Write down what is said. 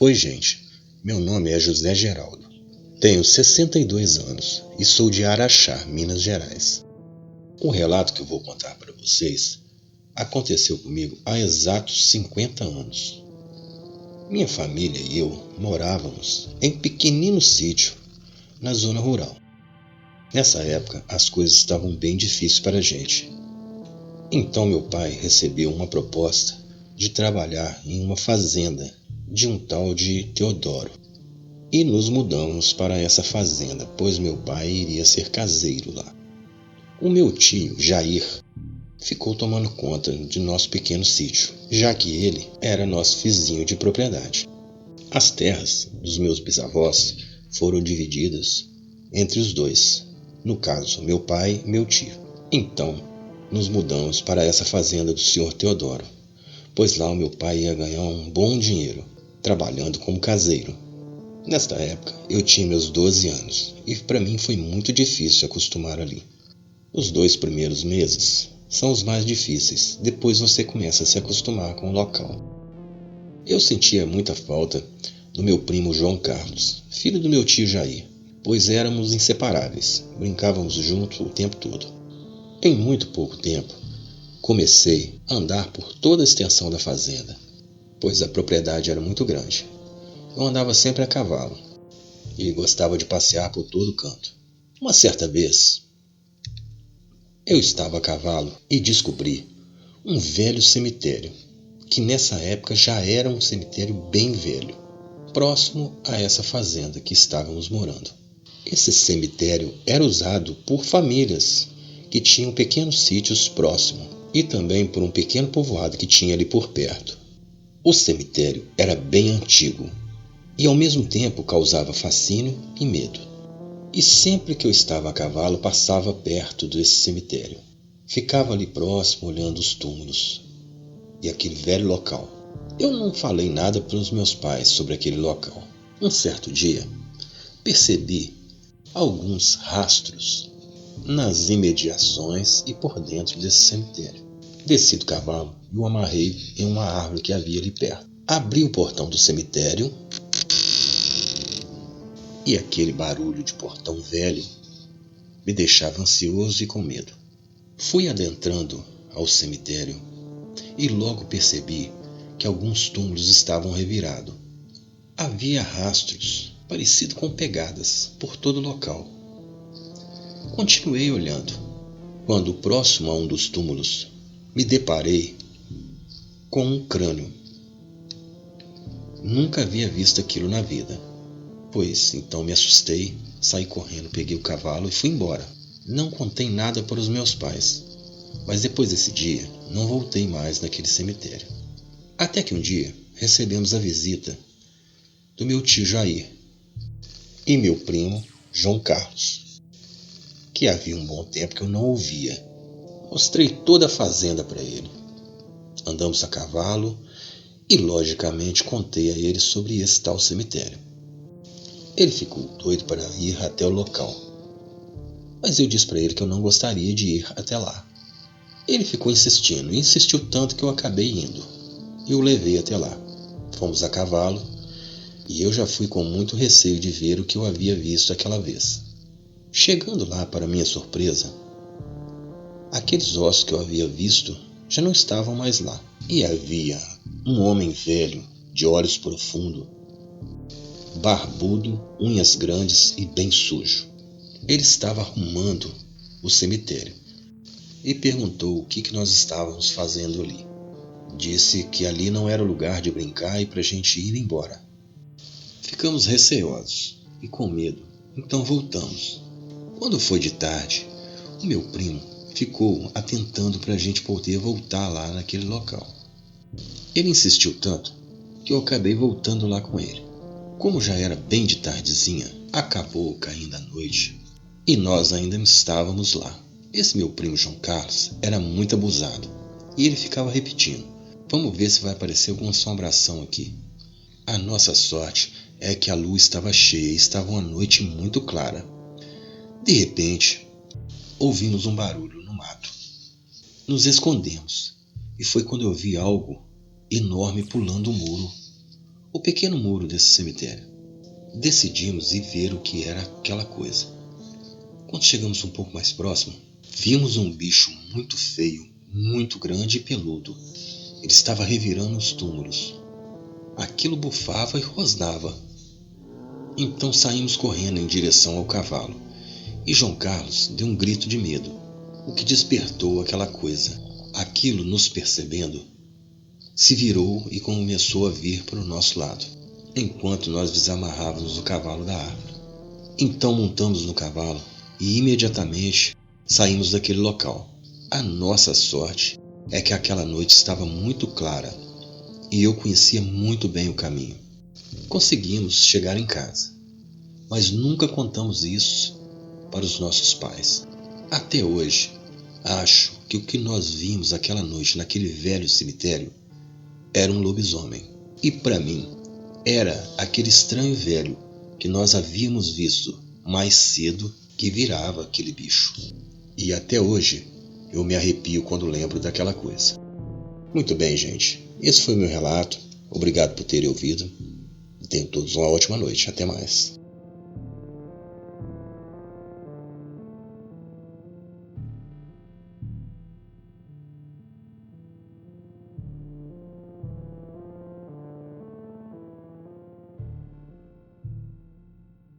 Oi, gente. Meu nome é José Geraldo. Tenho 62 anos e sou de Araxá, Minas Gerais. O relato que eu vou contar para vocês aconteceu comigo há exatos 50 anos. Minha família e eu morávamos em um pequenino sítio na zona rural. Nessa época, as coisas estavam bem difíceis para a gente. Então meu pai recebeu uma proposta de trabalhar em uma fazenda de um tal de Teodoro. E nos mudamos para essa fazenda, pois meu pai iria ser caseiro lá. O meu tio, Jair, ficou tomando conta de nosso pequeno sítio, já que ele era nosso vizinho de propriedade. As terras dos meus bisavós foram divididas entre os dois, no caso, meu pai e meu tio. Então, nos mudamos para essa fazenda do senhor Teodoro, pois lá o meu pai ia ganhar um bom dinheiro, trabalhando como caseiro. Nesta época, eu tinha meus 12 anos, e para mim foi muito difícil acostumar ali. Os 2 primeiros meses são os mais difíceis, depois você começa a se acostumar com o local. Eu sentia muita falta do meu primo João Carlos, filho do meu tio Jair, pois éramos inseparáveis, brincávamos juntos o tempo todo. Em muito pouco tempo, comecei a andar por toda a extensão da fazenda, pois a propriedade era muito grande. Eu andava sempre a cavalo e gostava de passear por todo canto. Uma certa vez, eu estava a cavalo e descobri um velho cemitério, que nessa época já era um cemitério bem velho, próximo a essa fazenda que estávamos morando. Esse cemitério era usado por famílias que tinham pequenos sítios próximos e também por um pequeno povoado que tinha ali por perto. O cemitério era bem antigo e ao mesmo tempo causava fascínio e medo. E sempre que eu estava a cavalo passava perto desse cemitério. Ficava ali próximo olhando os túmulos e aquele velho local. Eu não falei nada para os meus pais sobre aquele local. Um certo dia, percebi alguns rastros nas imediações e por dentro desse cemitério. Desci do cavalo e o amarrei em uma árvore que havia ali perto. Abri o portão do cemitério e aquele barulho de portão velho me deixava ansioso e com medo. Fui adentrando ao cemitério e logo percebi que alguns túmulos estavam revirados. Havia rastros parecidos com pegadas por todo o local. Continuei olhando, quando próximo a um dos túmulos me deparei com um crânio. Nunca havia visto aquilo na vida. Pois então me assustei, saí correndo, peguei o cavalo e fui embora. Não contei nada para os meus pais, mas depois desse dia não voltei mais naquele cemitério. Até que um dia recebemos a visita do meu tio Jair e meu primo João Carlos, que havia um bom tempo que eu não ouvia. Mostrei toda a fazenda para ele. Andamos a cavalo e logicamente contei a ele sobre esse tal cemitério. Ele ficou doido para ir até o local, mas eu disse para ele que eu não gostaria de ir até lá. Ele ficou insistindo e insistiu tanto que eu acabei indo e o levei até lá. Fomos a cavalo e eu já fui com muito receio de ver o que eu havia visto aquela vez. Chegando lá, para minha surpresa, aqueles ossos que eu havia visto já não estavam mais lá, e havia um homem velho, de olhos profundos, barbudo, unhas grandes e bem sujo. Ele estava arrumando o cemitério e perguntou o que nós estávamos fazendo ali. Disse que ali não era o lugar de brincar e para a gente ir embora. Ficamos receosos e com medo, então voltamos. Quando foi de tarde, o meu primo ficou atentando para a gente poder voltar lá naquele local. Ele insistiu tanto que eu acabei voltando lá com ele. Como já era bem de tardezinha, acabou caindo a noite e nós ainda estávamos lá. Esse meu primo João Carlos era muito abusado e ele ficava repetindo: vamos ver se vai aparecer alguma assombração aqui. A nossa sorte é que a lua estava cheia e estava uma noite muito clara. De repente, ouvimos um barulho no mato. Nos escondemos e foi quando eu vi algo enorme pulando o muro. o pequeno muro desse cemitério. Decidimos ir ver o que era aquela coisa. Quando chegamos um pouco mais próximo, vimos um bicho muito feio, muito grande e peludo. Ele estava revirando os túmulos. Aquilo bufava e rosnava. Então saímos correndo em direção ao cavalo, e João Carlos deu um grito de medo, o que despertou aquela coisa. Aquilo, nos percebendo, se virou e começou a vir para o nosso lado, enquanto nós desamarrávamos o cavalo da árvore. Então montamos no cavalo e imediatamente saímos daquele local. A nossa sorte é que aquela noite estava muito clara e eu conhecia muito bem o caminho. Conseguimos chegar em casa, mas nunca contamos isso para os nossos pais. Até hoje, acho que o que nós vimos aquela noite naquele velho cemitério era um lobisomem. E para mim, era aquele estranho velho que nós havíamos visto mais cedo que virava aquele bicho. E até hoje, eu me arrepio quando lembro daquela coisa. Muito bem, gente. Esse foi o meu relato. Obrigado por terem ouvido. Tenham todos uma ótima noite. Até mais.